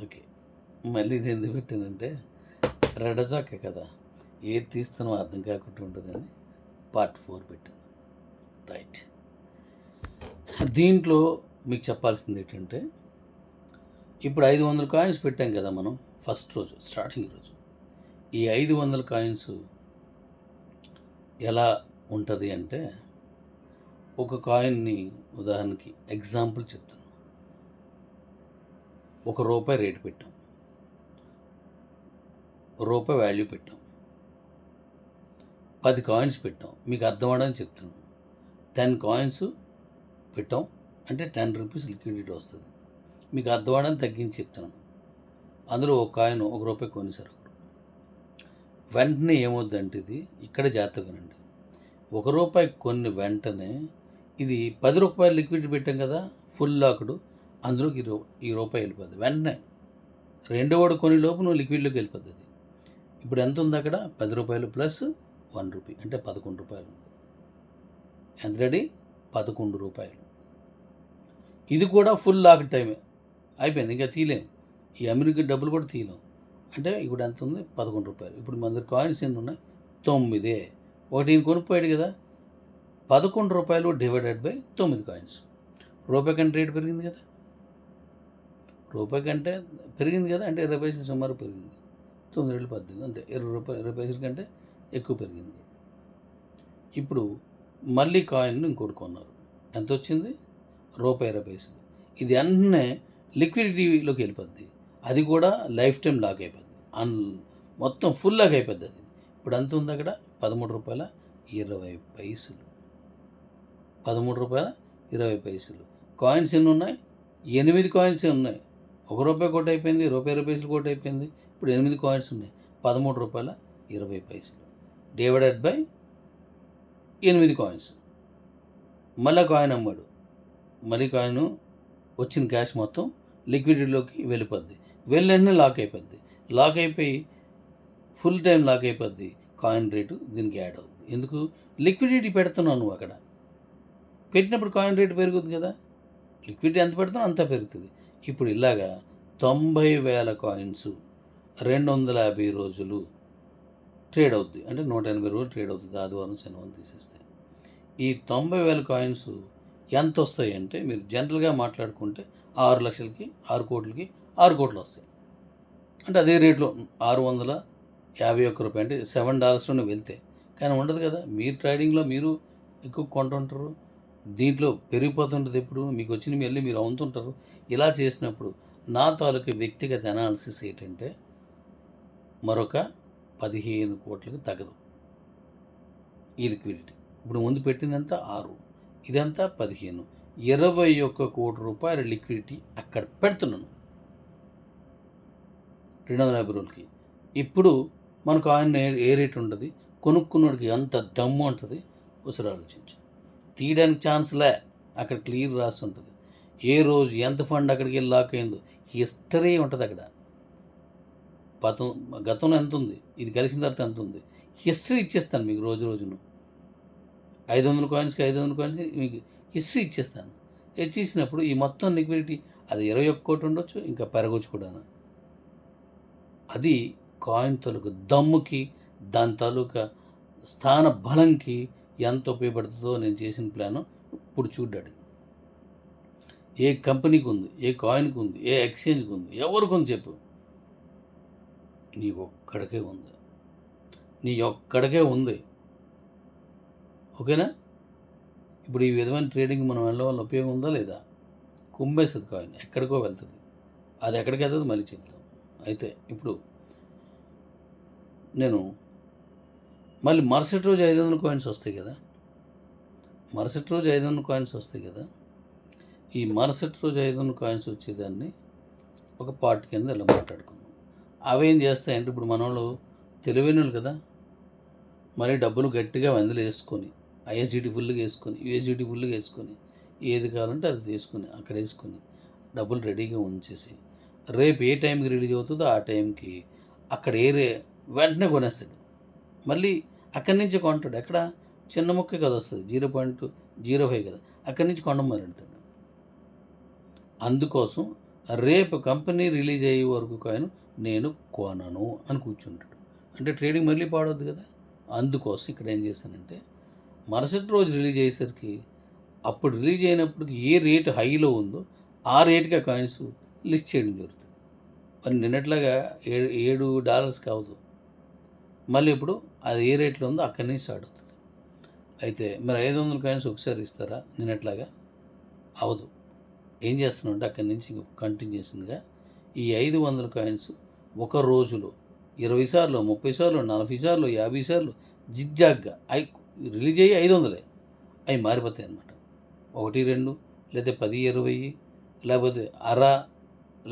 Okay. మళ్ళీ ఇది ఎందుకు పెట్టానంటే రెడజాకే కదా, ఏది తీస్తానో అర్థం కాకుండా ఉంటుందని పార్ట్ 4 పెట్టాను. రైట్. దీంట్లో మీకు చెప్పాల్సింది ఏంటంటే, ఇప్పుడు 500 కాయిన్స్ పెట్టాం కదా మనం ఫస్ట్ రోజు, స్టార్టింగ్ రోజు. ఈ 500 కాయిన్స్ ఎలా ఉంటుంది అంటే, ఒక కాయిన్ని ఉదాహరణకి ఎగ్జాంపుల్ చెప్తాను. ₹1 రేటు పెట్టాం, రూపాయి వాల్యూ పెట్టాం, 10 కాయిన్స్ పెట్టాం. మీకు అర్థం అవ్వడానికి చెప్తున్నాను. 10 కాయిన్స్ పెట్టాం అంటే 10 రూపీస్ లిక్విడిటీ వస్తుంది. మీకు అర్థం అవ్వడానికి తగ్గించి చెప్తున్నాను. అందులో ఒక కాయిన్ ₹1 కొనేసారు. వెంటనే ఏమవుద్దంటే, ఇది ఇక్కడ జాగ్రత్తగా వినండి. ₹1 కొన్ని వెంటనే ఇది ₹10 లిక్విడిటీ పెట్టాం కదా, ఫుల్ లాక్డ్, అందులోకి ఈ రూపాయి వెళ్ళిపోద్ది వెంటనే. రెండో వాడు కొన్ని లోపు నువ్వు లిక్విడ్లోకి వెళ్ళిపోద్ది. ఇప్పుడు ఎంత ఉంది అక్కడ? ₹10 ప్లస్ ₹1 అంటే ₹11. ఎంత రెడీ? ₹11. ఇది కూడా ఫుల్ లాక్ టైమే అయిపోయింది, ఇంకా తీయలేము. ఈ అమెరికా డబ్బులు కూడా తీయలేం. అంటే ఇప్పుడు ఎంత ఉంది? ₹11. ఇప్పుడు మన దగ్గర కాయిన్స్ ఎన్ని ఉన్నాయి? 9. ఒకటి ఈయన కొనుక్కోయాడు కదా, ₹11 డివైడెడ్ బై 9 కాయిన్స్. రూపాయి కంటే రేటు పెరిగింది కదా, రూపాయి కంటే పెరిగింది కదా, అంటే 20 పైసలు సుమారు పెరిగింది. 9 × 18 అంతే, 20 పైసల కంటే ఎక్కువ పెరిగింది. ఇప్పుడు మళ్ళీ కాయిన్ ఇంకోటి కొన్నారు. ఎంత వచ్చింది? ₹1.20. ఇది వెంటనే లిక్విడిటీలోకి వెళ్ళిపోద్ది. అది కూడా లైఫ్ టైం లాక్ అయిపోద్ది, మొత్తం ఫుల్ లాక్ అయిపోద్ది. అది ఇప్పుడు ఎంత ఉంది అక్కడ? ₹13.20. ₹13.20. కాయిన్స్ ఎన్ని ఉన్నాయి? 8 కాయిన్స్ ఉన్నాయి. ₹1 కోట్ అయిపోయింది, ₹1.20 కోట్ అయిపోయింది. ఇప్పుడు 8 కాయిన్స్ ఉన్నాయి. ₹13.20 డివైడెడ్ బై 8 కాయిన్స్. మళ్ళీ కాయిన్ అమ్మాడు, మళ్ళీ కాయిన్ వచ్చిన క్యాష్ మొత్తం లిక్విడిటీలోకి వెళ్ళిపోద్ది. వెళ్ళిన లాక్ అయిపోద్ది. లాక్ అయిపోయి ఫుల్ టైం లాక్ అయిపోద్ది. కాయిన్ రేటు దీనికి యాడ్ అవుతుంది. ఎందుకు? లిక్విడిటీ పెడుతున్నావు నువ్వు. అక్కడ పెట్టినప్పుడు కాయిన్ రేటు పెరుగుతుంది కదా, లిక్విడిటీ ఎంత పెడుతున్నావు అంతా పెరుగుతుంది. ఇప్పుడు ఇలాగా 90,000 కాయిన్స్ 250 రోజులు ట్రేడ్ అవుద్ది. అంటే 180 రోజులు ట్రేడ్ అవుతుంది, ఆదివారం శనివారం తీసేస్తే. ఈ 90,000 కాయిన్స్ ఎంత వస్తాయి అంటే, మీరు జనరల్గా మాట్లాడుకుంటే 6 లక్షలకి 6 కోట్లకి 6 కోట్లు వస్తాయి. అంటే అదే రేట్లో $651 అంటే $7 వెళ్తే. కానీ ఉండదు కదా, మీరు ట్రేడింగ్లో మీరు ఎక్కువ కొంటుంటారు, దీంట్లో పెరిగిపోతుంటుంది. ఎప్పుడు మీకు వచ్చిన మళ్ళీ మీరు అమ్ముతుంటారు. ఇలా చేసినప్పుడు నా తాలూకు వ్యక్తిగత అనాలిసిస్ ఏంటంటే, మరొక 15 కోట్లకి తగ్గదు ఈ లిక్విడిటీ. ఇప్పుడు ముందు పెట్టిందంతా 6, ఇదంతా 15, ₹21 కోటి లిక్విడిటీ అక్కడ పెడుతున్నాను 250 రోజులకి. ఇప్పుడు మనకు ఆయన ఏ రేటు ఉంటుంది, కొనుక్కున్నోడికి ఎంత దమ్ము ఉంటుంది ఒకసారి ఆలోచించు. తీయడానికి ఛాన్స్లే, అక్కడ క్లియర్ రాసి ఉంటుంది. ఏ రోజు ఎంత ఫండ్ అక్కడికి వెళ్ళి లాక్ అయిందో హిస్టరీ ఉంటుంది అక్కడ. గతంలో ఎంత ఉంది, ఇది కలిసిన తర్వాత ఎంత ఉంది, హిస్టరీ ఇచ్చేస్తాను మీకు. రోజును 500 కాయిన్స్కి 500 కాయిన్స్కి మీకు హిస్టరీ ఇచ్చేస్తాను. ఇచ్చేసినప్పుడు ఈ మొత్తం లిక్విడిటీ అది 21 కోటి ఉండొచ్చు, ఇంకా పెరగవచ్చు కూడా. అది కాయిన్ తాలూకు దమ్ముకి, దాని తాలూకా స్థాన బలంకి ఎంత ఉపయోగపడుతుందో నేను చేసిన ప్లాను ఇప్పుడు చూడ్డాడు. ఏ కంపెనీకి ఉంది, ఏ కాయిన్కి ఉంది, ఏ ఎక్స్చేంజ్కి ఉంది, ఎవరికి ఉంది చెప్పు? నీ ఒక్కడికే ఉంది, నీ ఒక్కడికే ఉంది. ఓకేనా? ఇప్పుడు ఈ విధమైన ట్రేడింగ్ మనం వెళ్ళడం వల్ల ఉపయోగం ఉందా లేదా? కుమ్మేస్తుంది కాయిన్, ఎక్కడికో వెళ్తుంది. అది ఎక్కడికి వెళ్తుంది మళ్ళీ చెప్తాం. అయితే ఇప్పుడు నేను మళ్ళీ మరుసటి రోజు 500 కాయిన్స్ వస్తాయి కదా, మరుసటి రోజు 500 కాయిన్స్ వస్తాయి కదా. ఈ మరుసటి రోజు 500 కాయిన్స్ వచ్చేదాన్ని ఒక పార్ట్ కింద ఇలా మాట్లాడుకున్నాం. అవేం చేస్తాయంటే, ఇప్పుడు మన వాళ్ళు తెలివైనలు కదా, మరి డబ్బులు గట్టిగా అందులో వేసుకొని, ఐఎస్డిటీ ఫుల్గా వేసుకొని, యూఎస్డిటీ ఫుల్గా వేసుకొని, ఏది కావాలంటే అది తీసుకొని అక్కడ వేసుకొని డబ్బులు రెడీగా ఉంచేసి, రేపు ఏ టైంకి రిలీజ్ అవుతుందో ఆ టైంకి అక్కడ వెంటనే కొనేస్తాడు. మళ్ళీ అక్కడి నుంచి కొంటాడు. ఎక్కడ? చిన్న ముక్క కదా వస్తుంది, 0.05 కదా, అక్కడి నుంచి కొండమని అడుగుతాడు. అందుకోసం రేపు కంపెనీ రిలీజ్ అయ్యే వరకు కాయిన్ నేను కొనను అని కూర్చుంటాడు. అంటే ట్రేడింగ్ మళ్ళీ పాడవద్దు కదా. అందుకోసం ఇక్కడ ఏం చేశానంటే మరుసటి రోజు రిలీజ్ అయ్యేసరికి అప్పుడు రిలీజ్ అయినప్పటికి ఏ రేటు హైలో ఉందో ఆ రేటుకి ఆ కాయిన్స్ లిస్ట్ చేయడం జరుగుతుంది. మరి నిన్నట్లాగా $7 కావదు. మళ్ళీ ఇప్పుడు అది ఏ రేట్లో ఉందో అక్కడి నుంచి స్టార్ట్ అవుతుంది. అయితే మరి 500 కాయిన్స్ ఒకసారి ఇస్తారా నిన్నట్లాగా? అవదు. ఏం చేస్తున్నామంటే అక్కడి నుంచి కంటిన్యూషన్గా ఈ 500 కాయిన్స్ ఒక రోజులో 20 సార్లు, 30 సార్లు, 40 సార్లు, 50 సార్లు జిగ్జాగ్గా రిలీజ్ అయ్యి 500 అవి మారిపోతాయి అన్నమాట. 1, 2 లేదా 10, 20 లేకపోతే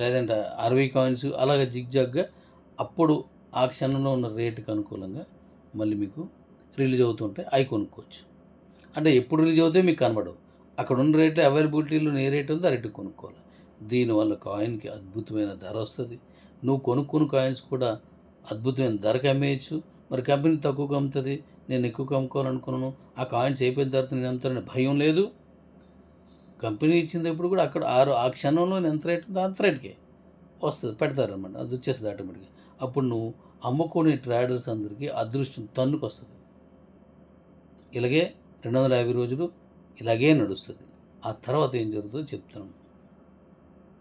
లేదంటే 60 కాయిన్స్ అలాగ జిగ్జాగ్గా అప్పుడు ఆ క్షణంలో ఉన్న రేటుకి అనుకూలంగా మళ్ళీ మీకు రిలీజ్ అవుతుంటే అవి కొనుక్కోవచ్చు. అంటే ఎప్పుడు రిలీజ్ అవుతాయో మీకు కనబడవు. అక్కడ ఉన్న రేటు అవైలబిలిటీలో ఏ రేటు ఉందో ఆ రేటుకి కొనుక్కోవాలి. దీనివల్ల కాయిన్కి అద్భుతమైన ధర వస్తుంది. నువ్వు కొనుక్కున్న కాయిన్స్ కూడా అద్భుతమైన ధరకు అమ్మేయచ్చు. మరి కంపెనీ తక్కువగా అమ్ముతుంది, నేను ఎక్కువగా అమ్ముకోవాలనుకున్నాను, ఆ కాయిన్స్ అయిపోయిన తర్వాత నేను అమ్ముతానని భయం లేదు. కంపెనీ ఇచ్చినప్పుడు కూడా అక్కడ ఆ క్షణంలో ఎంత రేటు ఉందో అంత రేటుకే వస్తుంది, పెడతారనమాట. అది వచ్చేస్తుంది ఆటోమేటిక్గా. అప్పుడు నువ్వు అమ్ముకునే ట్రేడర్స్ అందరికీ అదృష్టం తన్నుకు వస్తుంది. ఇలాగే 250 రోజులు ఇలాగే నడుస్తుంది. ఆ తర్వాత ఏం జరుగుతుందో చెప్తాను.